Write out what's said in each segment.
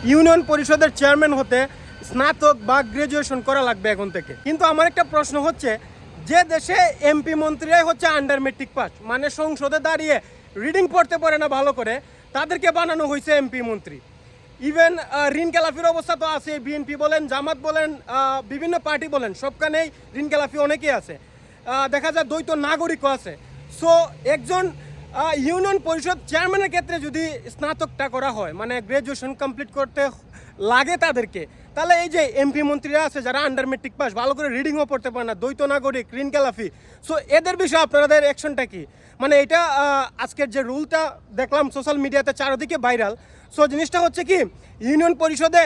Union পরিষদের chairman হতে স্নাতক বা গ্রাজুয়েশন করা লাগবে এখন থেকে। কিন্তু আমার একটা প্রশ্ন হচ্ছে, যে দেশে এমপি মন্ত্রীরাই হচ্ছে আন্ডার মেট্রিক পাস, মানে সংসদে দাঁড়িয়ে রিডিং পড়তে পারে না ভালো করে, তাদেরকে বানানো হয়েছে এমপি মন্ত্রী। ইভেন ঋণ খেলাফির অবস্থা তো আছে, বিএনপি বলেন, জামাত বলেন, বিভিন্ন পার্টি বলেন, সবখানেই ঋণ খেলাফি অনেকেই আছে। দেখা যায় দ্বৈত নাগরিকও আছে। সো একজন ইউনিয়ন পরিষদ চেয়ারম্যানের ক্ষেত্রে যদি স্নাতকটা করা হয়, মানে গ্রাজুয়েশন কমপ্লিট করতে লাগে তাদেরকে, তাহলে এই যে এমপি মন্ত্রীরা আছে যারা আন্ডার মেট্রিক পাস, ভালো করে রিডিংও পড়তে পারে না, দ্বৈত নাগরিক, ঋণ খেলাফি, সো এদের বিষয়ে আপনাদের অ্যাকশনটা কি? মানে এটা আজকের যে রুলটা দেখলাম সোশ্যাল মিডিয়াতে চারদিকে ভাইরাল। সো জিনিসটা হচ্ছে কি, ইউনিয়ন পরিষদে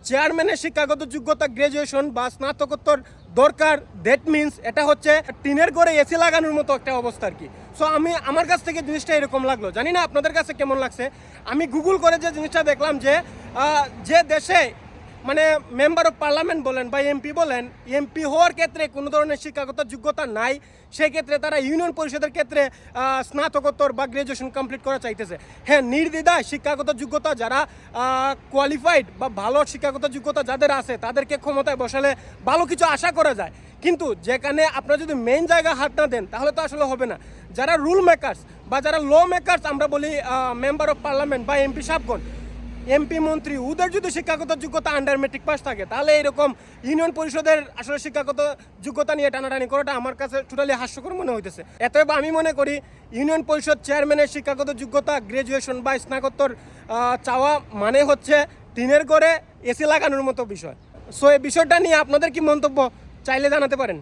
চেয়ারম্যানের শিক্ষাগত যোগ্যতা গ্রাজুয়েশন বা স্নাতকোত্তর দরকার। দ্যাট মিনস এটা হচ্ছে টিনের ঘরে এসি লাগানোর মতো একটা অবস্থা আর কি। সো আমার কাছ থেকে জিনিসটা এরকম লাগলো, জানি না আপনাদের কাছে কেমন লাগছে। আমি গুগল করে যে জিনিসটা দেখলাম যে দেশে মানে মেম্বার অফ পার্লামেন্ট বলেন বা এমপি বলেন, এমপি হওয়ার ক্ষেত্রে কোনো ধরনের শিক্ষাগত যোগ্যতা নাই, সেই ক্ষেত্রে তারা ইউনিয়ন পরিষদের ক্ষেত্রে স্নাতকোত্তর বা গ্রাজুয়েশন কমপ্লিট করা চাইতেছে। হ্যাঁ, নির্দ্বিধায় শিক্ষাগত যোগ্যতা যারা কোয়ালিফাইড বা ভালো শিক্ষাগত যোগ্যতা যাদের আছে তাদেরকে ক্ষমতায় বসালে ভালো কিছু আশা করা যায়। কিন্তু যেখানে আপনারা যদি মেইন জায়গায় হাত না দেন তাহলে তো আসলে হবে না। যারা রুল মেকার্স বা যারা ল মেকার্স, আমরা বলি মেম্বার অফ পার্লামেন্ট বা এমপি সাহেবগণ, এমপি মন্ত্রী, ওদের যদি শিক্ষাগত যোগ্যতা আন্ডার মেট্রিক পাস থাকে, তাহলে এরকম ইউনিয়ন পরিষদের আসলে শিক্ষাগত যোগ্যতা নিয়ে টানাটানি করাটা আমার কাছে টোটালি হাস্যকর মনে হইতেছে। এতএব আমি মনে করি ইউনিয়ন পরিষদ চেয়ারম্যানের শিক্ষাগত যোগ্যতা গ্রাজুয়েশন বা স্নাতকোত্তর চাওয়া মানে হচ্ছে টিনের ঘরে এসি লাগানোর মতো বিষয়। সো এই বিষয়টা নিয়ে আপনাদের কি মন্তব্য চাইলে জানাতে পারেন।